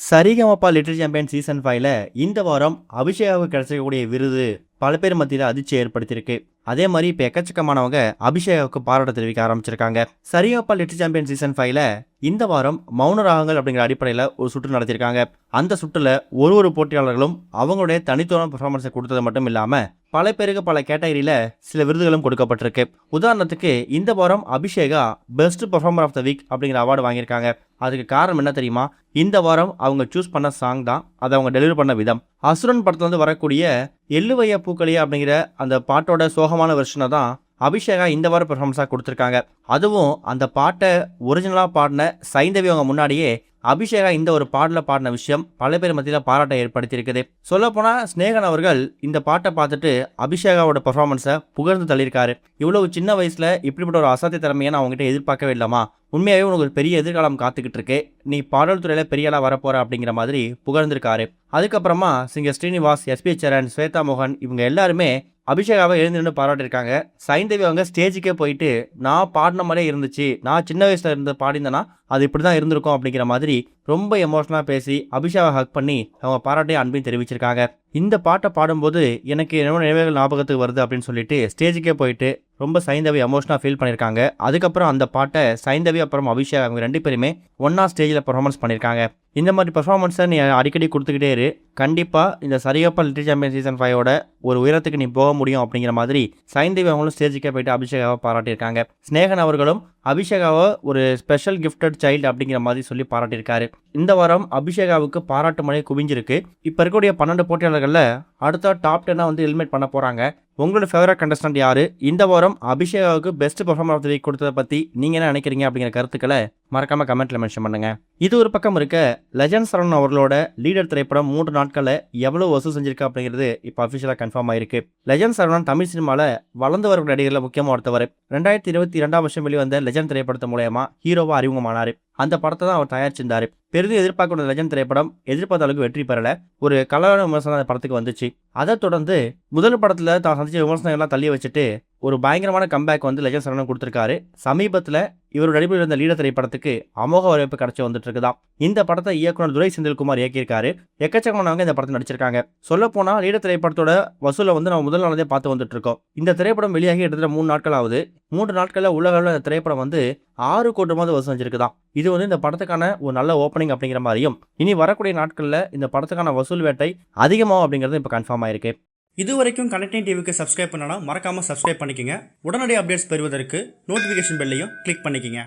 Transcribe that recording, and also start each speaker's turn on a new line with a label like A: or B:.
A: Sa Re Ga Ma Pa little champion season 5ல இந்த வாரம் அபிஷேகாவுக்கு கிடைச்சக்கூடிய விருது பல பேர் மத்தியில் அதிர்ச்சி ஏற்படுத்தியிருக்கு. அதே மாதிரி இப்போ எக்கச்சக்கமானவங்க அபிஷேகாவுக்கு பாராட்டு தெரிவிக்க ஆரம்பிச்சிருக்காங்க. சரிகமபா லிட்டில் சாம்பியன் சீசன் 5ல இந்த வாரம் மௌன ராகங்கள் அப்படிங்கிற அடிப்படையில் ஒரு சுற்று நடத்தியிருக்காங்க. அந்த சுற்றுல ஒரு போட்டியாளர்களும் அவங்களுடைய தனித்துவமான பெர்ஃபார்மன்ஸை கொடுத்தது மட்டும் இல்லாமல் பல பேருக்கு பல கேட்டகரியில் சில விருதுகளும் கொடுக்கப்பட்டிருக்கு. உதாரணத்துக்கு இந்த வாரம் Abhisheka best performer of the week அப்படிங்கிற அவார்டு வாங்கியிருக்காங்க. அதுக்கு காரணம் என்ன தெரியுமா? இந்த வாரம் அவங்க சூஸ் பண்ண சாங் தான், அதை அவங்க டெலிவரி பண்ண விதம். அசுரன் படத்துலேருந்து வரக்கூடிய எள்ளுவைய பூக்களியே அப்படிங்கிற அந்த பாட்டோட சோகமான வெர்ஷனை தான் அபிஷேகா இந்த வாரம் பெர்ஃபார்மன்ஸாக கொடுத்துருக்காங்க. அதுவும் அந்த பாட்டை ஒரிஜினலாக பாடின சைந்தவி அவங்க முன்னாடியே அபிஷேகா இந்த ஒரு பாடல பாடின விஷயம் பல பேர் மத்தியில் பாராட்டை ஏற்படுத்தியிருக்குது. சொல்லப்போனால் ஸ்னேகன் அவர்கள் இந்த பாட்டை பார்த்துட்டு அபிஷேகாவோட பெர்ஃபார்மன்ஸை புகழ்ந்து தள்ளியிருக்காரு. இவ்வளவு சின்ன வயசில் இப்படிப்பட்ட ஒரு அசாத்திய திறமையை நான் அவங்ககிட்ட எதிர்பார்க்கவே இல்லாமா, உண்மையாகவே உனக்கு ஒரு பெரிய எதிர்காலம் காத்துக்கிட்டு இருக்கு, நீ பாடல் துறையில் பெரிய ஆளாக வரப்போற அப்படிங்கிற மாதிரி புகழ்ந்திருக்காரு. அதுக்கப்புறமா சிங்கர் ஸ்ரீனிவாஸ், எஸ்பி சரண், ஸ்வேதா மோகன் இவங்க எல்லாருமே அபிஷேகாவை எழுந்து பாராட்டியிருக்காங்க. சைந்தவி அவங்க ஸ்டேஜுக்கே போயிட்டு நான் பாடின மாதிரியே இருந்துச்சு, நான் சின்ன வயசுல இருந்து பாடிந்தேன்னா அது இப்படி தான் இருந்திருக்கும் அப்படிங்கிற மாதிரி ரொம்ப எமோஷனலாக பேசி அபிஷேகை ஹக் பண்ணி அவங்க பாராட்டையும் அன்பையும் தெரிவிச்சிருக்காங்க. இந்த பாட்டை பாடும்போது எனக்கு என்னோட நினைவுகள் ஞாபகத்துக்கு வருது அப்படின்னு சொல்லிட்டு ஸ்டேஜுக்கே போயிட்டு ரொம்ப சைந்தவி எமோஷனாக ஃபீல் பண்ணியிருக்காங்க. அதுக்கப்புறம் அந்த பாட்டை சைந்தவி அப்புறம் அபிஷேக் அவங்க ரெண்டு பேருமே ஒன்றா ஸ்டேஜில் பெர்ஃபார்மன்ஸ் பண்ணியிருக்காங்க. இந்த மாதிரி பெர்ஃபார்மன்ஸை நீ அடிக்கடி கொடுத்துக்கிட்டே இரு, கண்டிப்பாக இந்த சரிகமபா லிட்டில் சாம்பியன் சீசன் 5ஓட ஒரு உயரத்துக்கு நீ போக முடியும் அப்படிங்கிற மாதிரி சைந்தவி அவங்களும் ஸ்டேஜுக்கே போயிட்டு அபிஷேகாவை பாராட்டியிருக்காங்க. ஸ்னேகன் அவர்களும் அபிஷேகாவை ஒரு ஸ்பெஷல் கிஃப்டட் சைல்டு அப்படிங்கிற மாதிரி சொல்லி பாராட்டியிருக்காரு. இந்த வாரம் அபிஷேகாவுக்கு பாராட்டு மழை குவிஞ்சிருக்கு. இப்போ இருக்கக்கூடிய 12 போட்டியாளர்களில் அடுத்த டாப் 10 வந்து எலிமினேட் பண்ண போகிறாங்க. உங்களோட ஃபேவரட் கண்டஸ்டன்ட் யாரு? இந்த வாரம் அபிஷேகாவுக்கு best performer of the week கொடுத்ததை பற்றி நீங்கள் என்ன நினைக்கிறீங்க அப்படிங்கிற கருத்துக்களை மறக்காம கமெண்ட்ல மென்ஷன் பண்ணுங்க. இது ஒரு பக்கம் இருக்க, லெஜண்ட் சரவணன் அவர்களோட லீடர் திரைப்படம் 3 நாட்களில் எவ்வளவு வசூல் செஞ்சிருக்கு அப்படிங்கிறது இப்போ அஃபிஷியலாக கன்ஃபார்ம் ஆயிருக்கு. லெஜண்ட் சரவணன் தமிழ் சினிமாவில் வளர்ந்து வரும் நடிகர்களில் முக்கியமாக ஒருத்தவர். 2022ஆம் வருஷம் வெளிவந்த லெஜண்ட் திரைப்படத்து மூலமா ஹீரோவா அறிமுகமானார். அந்த படத்தை தான் அவர் தயாரிச்சிருந்தாரு. பெரிதும் எதிர்பார்க்க லெஜண்ட் திரைப்படம் எதிர்பார்த்த அளவுக்கு வெற்றி பெறல. ஒரு கலரான விமர்சனம் அந்த படத்துக்கு வந்துச்சு. அதை தொடர்ந்து முதல் படத்துல தான் சந்திச்ச விமர்சனங்கள்லாம் தள்ளி வச்சுட்டு ஒரு பயங்கரமான கம்பேக் வந்து லெஜண்ட் சரவணன் கொடுத்துருக்காரு. சமீபத்தில் இவர் நடிப்பில் இருந்த லீடர் திரைப்படத்துக்கு அமோக வரவேற்பு கிடைச்சி வந்துட்டு இருக்குதான். இந்த படத்தை இயக்குனர் துரை செந்தில்குமார் இயக்கியிருக்காரு. எக்கச்சக்கமானவங்க இந்த படத்தை நடிச்சிருக்காங்க. சொல்ல போனா லீடர் திரைப்படத்தோட வசூலை வந்து நம்ம முதல் நாளே பார்த்து வந்துட்டு இருக்கோம். இந்த திரைப்படம் வெளியாகி எடுத்துகிட்ட 3 நாட்கள் ஆகுது. 3 நாட்களில் உலக அளவில் இந்த திரைப்படம் வந்து 6 கோடி ரூபாய் வசூல் செஞ்சிருக்குதான். இது வந்து இந்த படத்துக்கான ஒரு நல்ல ஓப்பனிங் அப்படிங்கிற மாதிரியும் இனி வரக்கூடிய நாட்களில் இந்த படத்துக்கான வசூல் வேட்டை அதிகமாகும் அப்படிங்கிறது இப்போ கன்ஃபார்ம் ஆயிருக்கு.
B: இது வரைக்கும் கனெக்டிங் டிவிக்கு சப்ஸ்கிரைப் பண்ணனா மறக்காம சப்ஸ்கிரைப் பண்ணிக்கங்க. உடனடி அப்டேட்ஸ் பெறுவதற்கு நோட்டிஃபிகேஷன் பெல்லையும் கிளிக் பண்ணிக்கங்க.